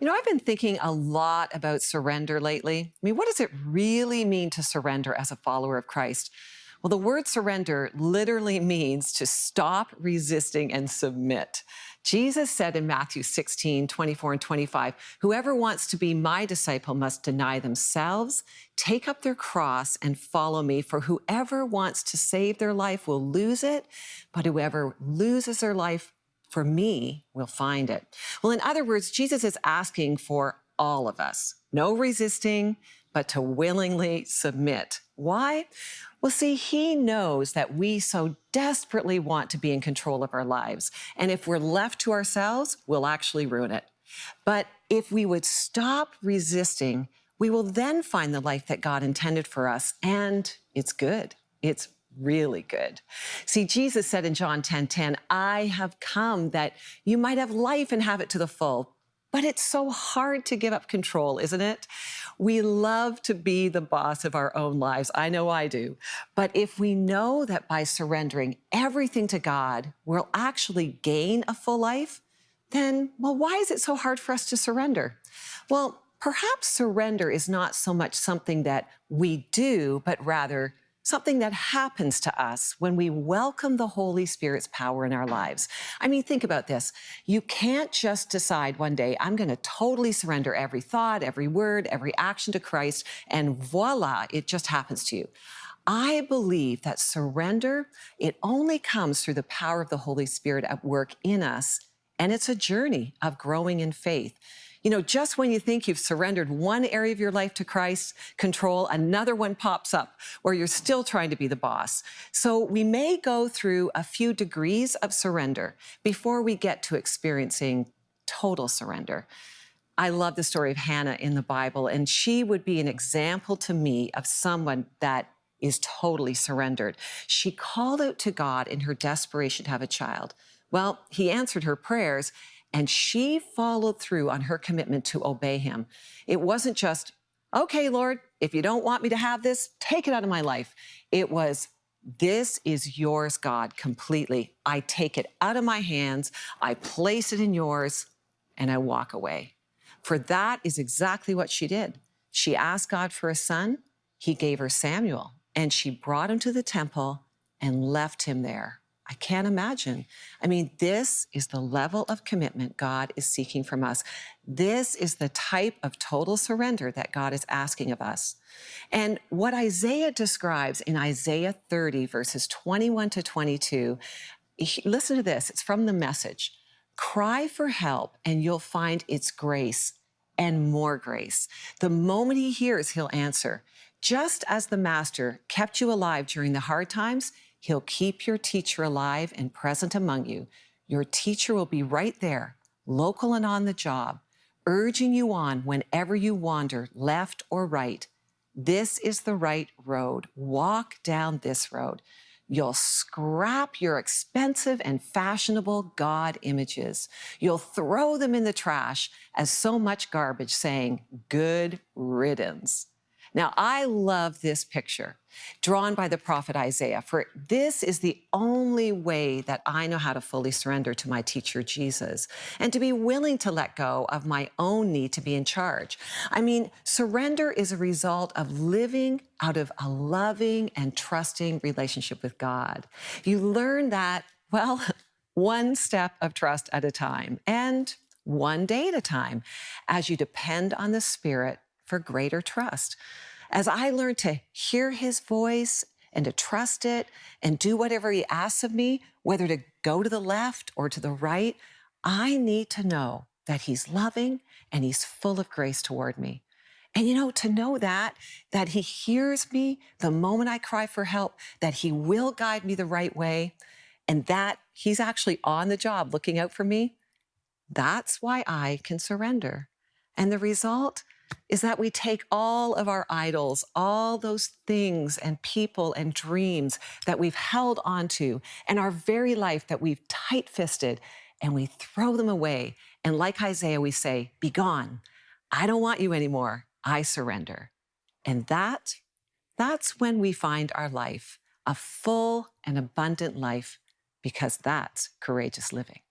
I've been thinking a lot about surrender lately. What does it really mean to surrender as a follower of Christ? Well, the word surrender literally means to stop resisting and submit. Jesus said in Matthew 16:24 and 25, whoever wants to be my disciple must deny themselves, take up their cross, and follow me. For whoever wants to save their life will lose it, but whoever loses their life for me will find it. Well, in other words, Jesus is asking for all of us, no resisting, but to willingly submit. Why? Well, see, he knows that we so desperately want to be in control of our lives. And if we're left to ourselves, we'll actually ruin it. But if we would stop resisting, we will then find the life that God intended for us. And it's good. It's really good. See, Jesus said in John 10:10, I have come that you might have life and have it to the full. But it's so hard to give up control, isn't it? We love to be the boss of our own lives. I know I do. But if we know that by surrendering everything to God, we'll actually gain a full life, then, well, why is it so hard for us to surrender? Well, perhaps surrender is not so much something that we do, but rather something that happens to us when we welcome the Holy Spirit's power in our lives. Think about this. You can't just decide one day, I'm going to totally surrender every thought, every word, every action to Christ, and voila, it just happens to you. I believe that surrender, it only comes through the power of the Holy Spirit at work in us, and it's a journey of growing in faith. Just when you think you've surrendered one area of your life to Christ's control, another one pops up where you're still trying to be the boss. So we may go through a few degrees of surrender before we get to experiencing total surrender. I love the story of Hannah in the Bible, and she would be an example to me of someone that is totally surrendered. She called out to God in her desperation to have a child. Well, he answered her prayers, and she followed through on her commitment to obey him. It wasn't just, okay, Lord, if you don't want me to have this, take it out of my life. It was, this is yours, God, completely. I take it out of my hands, I place it in yours, and I walk away. For that is exactly what she did. She asked God for a son. He gave her Samuel, and she brought him to the temple and left him there. I can't imagine. This is the level of commitment God is seeking from us. This is the type of total surrender that God is asking of us. And what Isaiah describes in Isaiah 30, verses 21 to 22, listen to this. It's from the Message. Cry for help, and you'll find its grace and more grace. The moment he hears, he'll answer. Just as the Master kept you alive during the hard times, he'll keep your teacher alive and present among you. Your teacher will be right there, local and on the job, urging you on whenever you wander left or right. This is the right road. Walk down this road. You'll scrap your expensive and fashionable God images. You'll throw them in the trash as so much garbage, saying, good riddance. Now, I love this picture drawn by the prophet Isaiah, for this is the only way that I know how to fully surrender to my teacher, Jesus, and to be willing to let go of my own need to be in charge. Surrender is a result of living out of a loving and trusting relationship with God. You learn that, well, one step of trust at a time and one day at a time, as you depend on the Spirit for greater trust. As I learn to hear his voice and to trust it and do whatever he asks of me, whether to go to the left or to the right, I need to know that he's loving and he's full of grace toward me. And to know that he hears me the moment I cry for help, that he will guide me the right way, and that he's actually on the job looking out for me, that's why I can surrender. And the result is that we take all of our idols, all those things and people and dreams that we've held onto, and our very life that we've tight-fisted, and we throw them away. And like Isaiah, we say, be gone. I don't want you anymore. I surrender. And that's when we find our life, a full and abundant life, because that's courageous living.